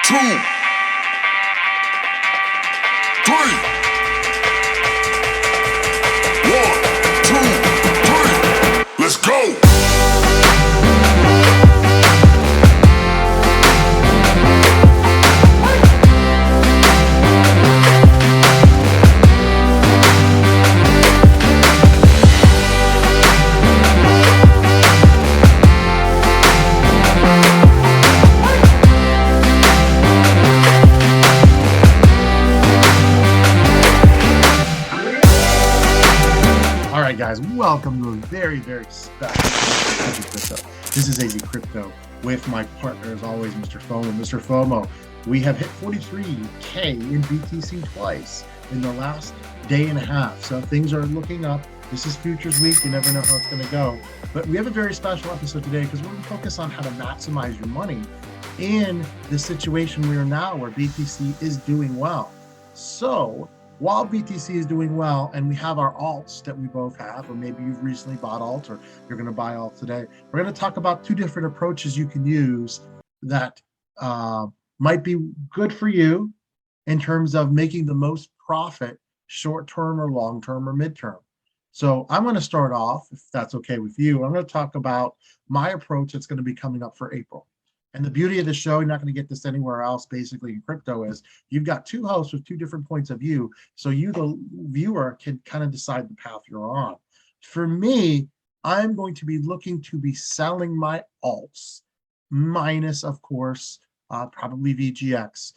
2, 3. 1, 2, 3. Let's go. Guys, welcome to a very, very special AZcrypto. This is AZcrypto with my partner, as always, MrFOMO. MrFOMO, we have hit 43K in BTC twice in the last day and a half. So things are looking up. This is Futures Week. You never know how it's going to go. But we have a very special episode today because we're going to focus on how to maximize your money in the situation we are now where BTC is doing well. So while BTC is doing well and we have our alts that we both have, or maybe you've recently bought alts or you're going to buy alts today, we're going to talk about two different approaches you can use that might be good for you in terms of making the most profit short-term or long-term or mid-term. So I'm going to start off, if that's okay with you. I'm going to talk about my approach that's going to be coming up for April. And the beauty of the show, you're not going to get this anywhere else basically in crypto, is you've got two hosts with two different points of view. So you, the viewer, can kind of decide the path you're on. For me, I'm going to be looking to be selling my alts, minus, of course, probably VGX,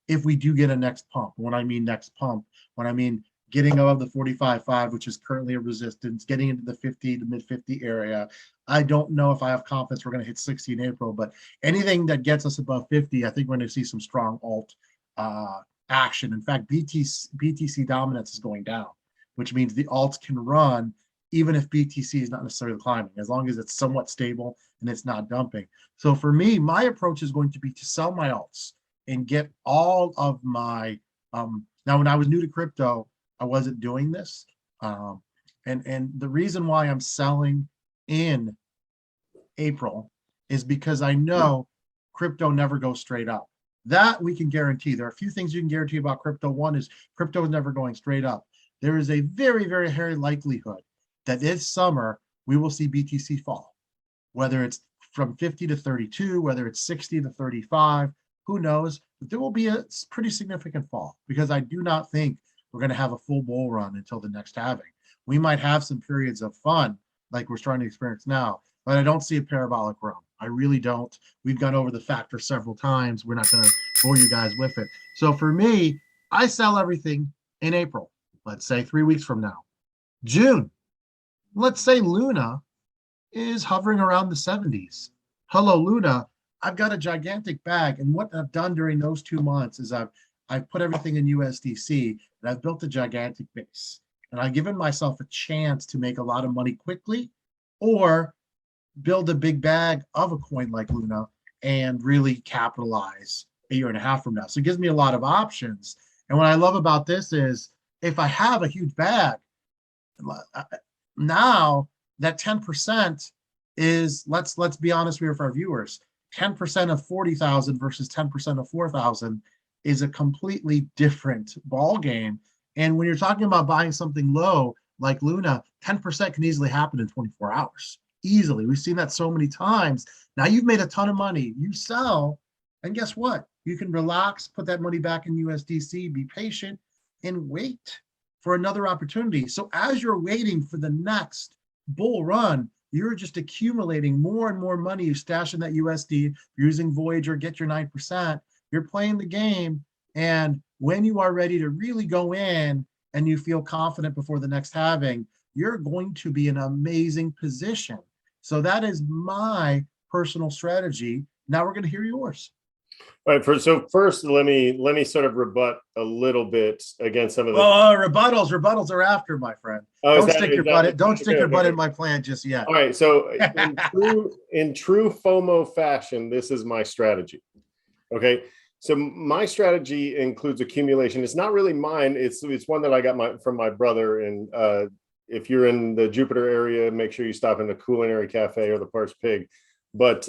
if we do get a next pump. When I mean next pump, when I mean getting above the 45.5, which is currently a resistance, getting into the 50 to mid 50 area. I don't know if I have confidence we're going to hit 60 in April, but anything that gets us above 50, I think we're going to see some strong alt action. In fact, BTC dominance is going down, which means the alts can run even if BTC is not necessarily climbing, as long as it's somewhat stable and it's not dumping. So for me, my approach is going to be to sell my alts and get all of my, now when I was new to crypto, I wasn't doing this. And the reason why I'm selling in April is because I know crypto never goes straight up. That we can guarantee. There are a few things you can guarantee about crypto. One is crypto is never going straight up. There is a very, very high likelihood that this summer we will see BTC fall, whether it's from 50 to 32, whether it's 60 to 35, who knows? But there will be a pretty significant fall because I do not think we're going to have a full bull run until the next halving. We might have some periods of fun like we're starting to experience now, but I don't see a parabolic run. I really don't. We've gone over the factor several times. We're not going to bore you guys with it. So for me, I sell everything in April, let's say 3 weeks from now. June, let's say Luna is hovering around the 70s. Hello, Luna. I've got a gigantic bag. And what I've done during those 2 months is I've put everything in USDC and I've built a gigantic base. And I've given myself a chance to make a lot of money quickly or build a big bag of a coin like Luna and really capitalize a year and a half from now. So it gives me a lot of options. And what I love about this is if I have a huge bag, now that 10% is, let's be honest here for our viewers, 10% of 40,000 versus 10% of 4,000 is a completely different ball game. And when you're talking about buying something low like Luna, 10% can easily happen in 24 hours. Easily. We've seen that so many times. Now you've made a ton of money. You sell, and guess what? You can relax, put that money back in USDC, be patient, and wait for another opportunity. So as you're waiting for the next bull run, you're just accumulating more and more money. You stash in that USD, using Voyager, get your 9%. You're playing the game, and when you are ready to really go in and you feel confident before the next halving, you're going to be in an amazing position. So that is my personal strategy. Now we're going to hear yours. All right. So first, let me sort of rebut a little bit against some of the rebuttals are after, my friend. Don't stick your butt in my plan just yet. All right. So in true FOMO fashion, this is my strategy. Okay. So my strategy includes accumulation. It's not really mine. It's one that I got from my brother. And if you're in the Jupiter area, make sure you stop in the Culinary Cafe or the Parched Pig. But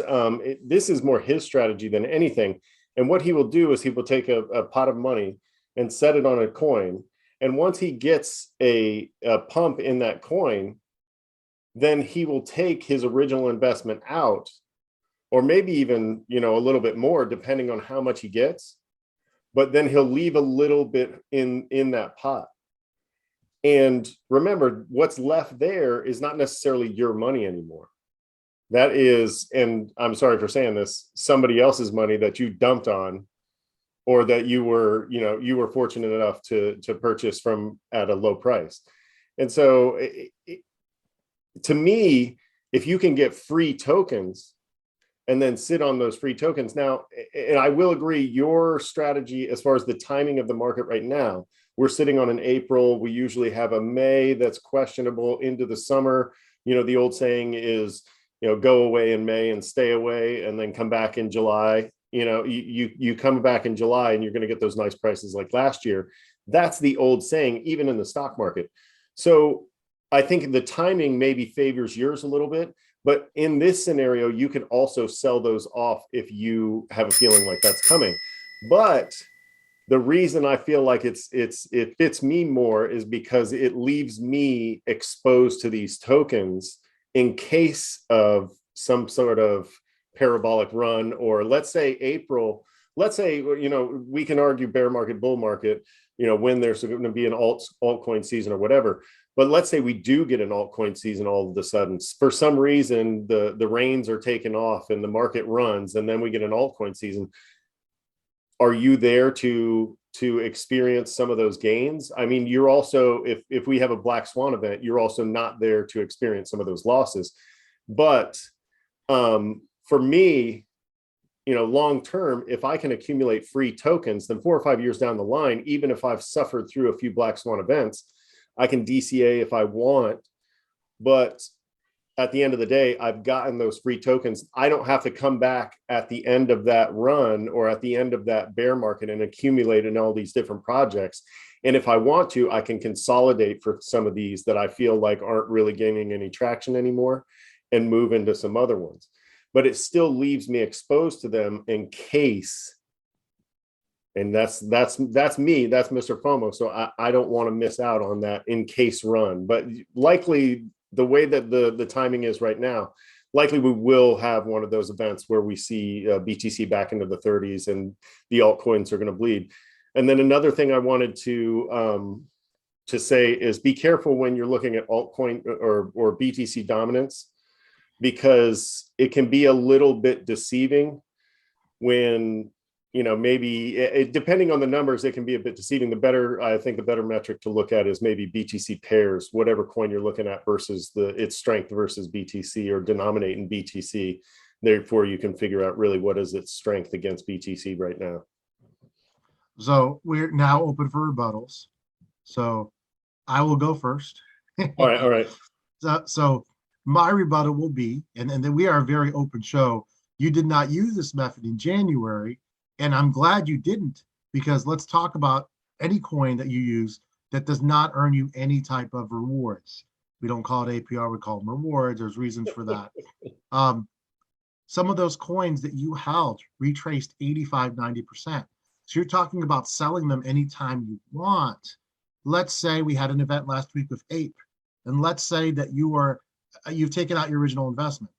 this is more his strategy than anything. And what he will do is he will take a pot of money and set it on a coin. And once he gets a pump in that coin, then he will take his original investment out, or maybe even, a little bit more, depending on how much he gets. But then he'll leave a little bit in that pot. And remember, what's left there is not necessarily your money anymore. That is, and I'm sorry for saying this, somebody else's money that you dumped on, or that you were fortunate enough to purchase from at a low price. And so to me, if you can get free tokens and then sit on those free tokens now, and I will agree, your strategy as far as the timing of the market right now, we're sitting on an April. We usually have a May that's questionable into the summer. The old saying is, go away in May and stay away, and then come back in July. You come back in July and you're going to get those nice prices like last year. That's the old saying, even in the stock market. So I think the timing maybe favors yours a little bit, but in this scenario, you can also sell those off if you have a feeling like that's coming. But the reason I feel like it fits me more is because it leaves me exposed to these tokens in case of some sort of parabolic run, or let's say April, we can argue bear market, bull market, when there's going to be an altcoin season or whatever. But let's say we do get an altcoin season all of a sudden. For some reason, the reins are taken off and the market runs, and then we get an altcoin season. Are you there to experience some of those gains? I mean, you're also, if we have a black swan event, you're also not there to experience some of those losses. But for me, long term, if I can accumulate free tokens, then 4 or 5 years down the line, even if I've suffered through a few black swan events, I can DCA if I want. But at the end of the day, I've gotten those free tokens. I don't have to come back at the end of that run or at the end of that bear market and accumulate in all these different projects. And if I want to, I can consolidate for some of these that I feel like aren't really gaining any traction anymore and move into some other ones. But it still leaves me exposed to them in case. And that's me, that's Mr. FOMO. So I don't want to miss out on that in case run. But likely, the way that the timing is right now, likely we will have one of those events where we see BTC back into the 30s and the altcoins are going to bleed. And then another thing I wanted to say is be careful when you're looking at altcoin or BTC dominance, because it can be a little bit deceiving when, maybe depending on the numbers, it can be a bit deceiving. I think the better metric to look at is maybe BTC pairs, whatever coin you're looking at versus its strength versus BTC, or denominate in BTC. Therefore, you can figure out really what is its strength against BTC right now. So we're now open for rebuttals. So I will go first. All right. So my rebuttal will be, and then we are a very open show. You did not use this method in January, and I'm glad you didn't, because let's talk about any coin that you use that does not earn you any type of rewards. We don't call it APR, we call them rewards. There's reasons for that. Some of those coins that you held retraced 85, 90%. So you're talking about selling them anytime you want. Let's say we had an event last week with Ape, and let's say that you've taken out your original investment.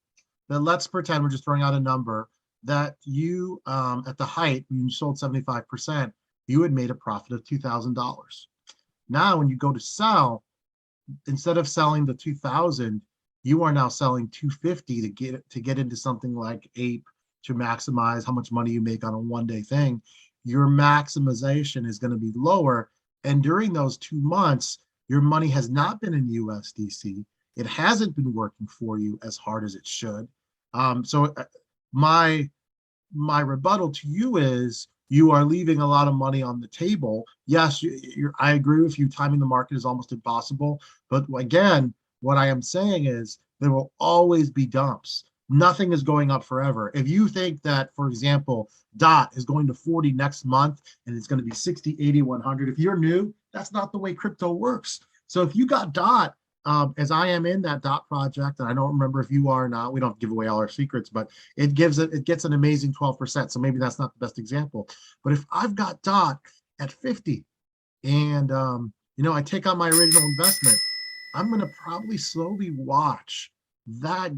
Then let's pretend, we're just throwing out a number, that you, at the height, when you sold 75%, you had made a profit of $2,000. Now, when you go to sell, instead of selling the 2,000, you are now selling 250 to get into something like Ape, to maximize how much money you make on a one-day thing. Your maximization is going to be lower. And during those 2 months, your money has not been in USDC. It hasn't been working for you as hard as it should. So my rebuttal to you is, you are leaving a lot of money on the table. Yes, I agree with you. Timing the market is almost impossible. But again, what I am saying is there will always be dumps. Nothing is going up forever. If you think that, for example, DOT is going to 40 next month and it's going to be 60, 80, 100, if you're new, that's not the way crypto works. So if you got DOT as I am in that dot project, and I don't remember if you are or not, we don't give away all our secrets, but it gets an amazing 12%. So maybe that's not the best example. But if I've got dot at 50 and I take out my original investment, I'm going to probably slowly watch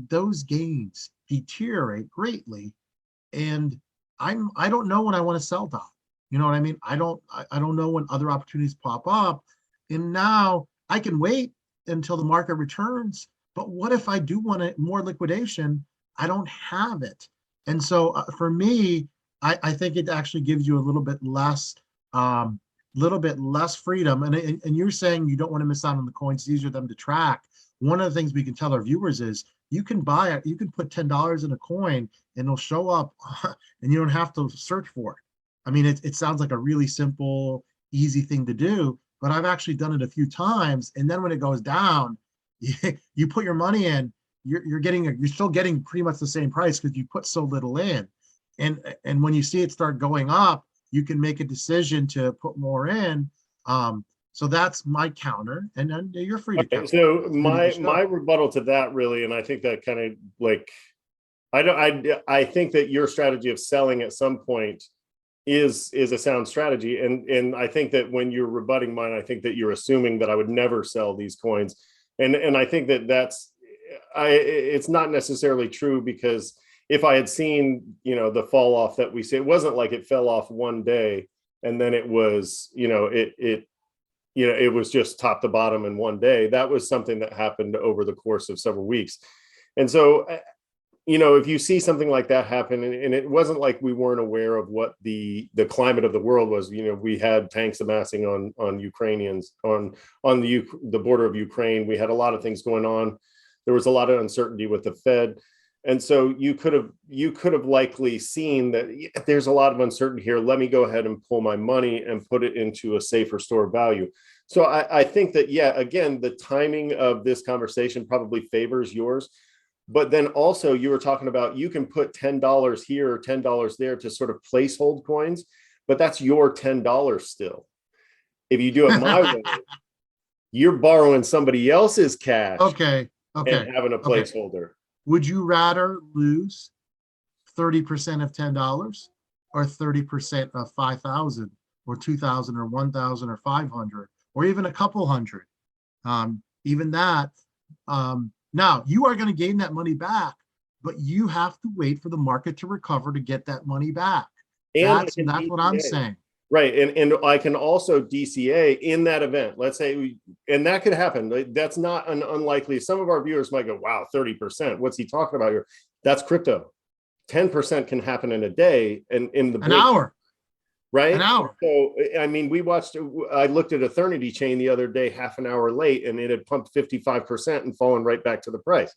those gains deteriorate greatly. And I don't know when I want to sell dot. You know what I mean? I don't know when other opportunities pop up. And now I can wait until the market returns. But what if I do want more liquidation? I don't have it. And so for me, I think it actually gives you a little bit less freedom. And you're saying you don't want to miss out on the coins. It's easier for them to track. One of the things we can tell our viewers is you can buy it. You can put $10 in a coin and it'll show up and you don't have to search for it. I mean, it sounds like a really simple, easy thing to do, but I've actually done it a few times. And then when it goes down, you put your money in, you're still getting pretty much the same price because you put so little in. And when you see it start going up, you can make a decision to put more in. So that's my counter, and then you're free to counter. So my rebuttal to that really, and I think that kind of like, I think that your strategy of selling at some point is a sound strategy, and I think that when you're rebutting mine, I think that you're assuming that I would never sell these coins, and I think that it's not necessarily true, because if I had seen the fall off that we see, it wasn't like it fell off one day and then it was it was just top to bottom in one day. That was something that happened over the course of several weeks. And so if you see something like that happen, and it wasn't like we weren't aware of what the climate of the world was. We had tanks amassing on Ukrainians on the border of Ukraine. We had a lot of things going on. There was a lot of uncertainty with the Fed. And so you could have likely seen that there's a lot of uncertainty here. Let me go ahead and pull my money and put it into a safer store of value. So I think that, yeah, again, the timing of this conversation probably favors yours. But then also you were talking about, you can put $10 here or $10 there to sort of placehold coins, but that's your $10 still. If you do it my way, you're borrowing somebody else's cash. Okay. And having a placeholder. Would you rather lose 30% of $10 or 30% of 5,000 or 2,000 or 1,000 or 500 or even a couple hundred? Even that. Now you are going to gain that money back, but you have to wait for the market to recover to get that money back. And that's what I'm saying. Right. And I can also DCA in that event. Let's say, and that could happen. That's not an unlikely. Some of our viewers might go, wow, 30%. What's he talking about here? That's crypto. 10% can happen in a day and in the an hour. Right. An hour. So, I mean, I looked at Eternity Chain the other day, half an hour late, and it had pumped 55% and fallen right back to the price.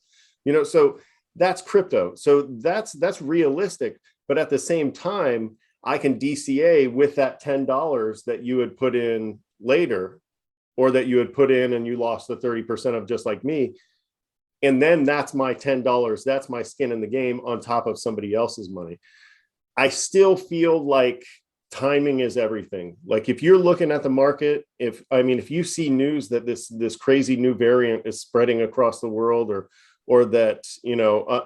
So that's crypto. So that's realistic. But at the same time, I can DCA with that $10 that you had put in later, or that you had put in and you lost the 30% of, just like me. And then that's my $10. That's my skin in the game on top of somebody else's money. I still feel like timing is everything. Like if you're looking at the market, if you see news that this crazy new variant is spreading across the world, or that,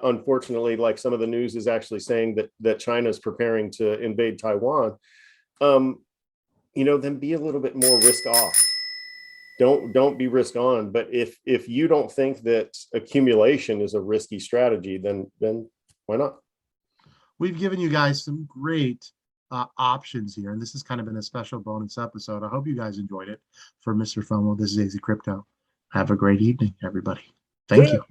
unfortunately, like some of the news is actually saying that China is preparing to invade Taiwan, then be a little bit more risk off. Don't be risk on. But if you don't think that accumulation is a risky strategy, then why not? We've given you guys some great options here, and this has kind of been a special bonus episode. I hope you guys enjoyed it. For Mr. FOMO, this is AZcrypto. Have a great evening, everybody. Thank you.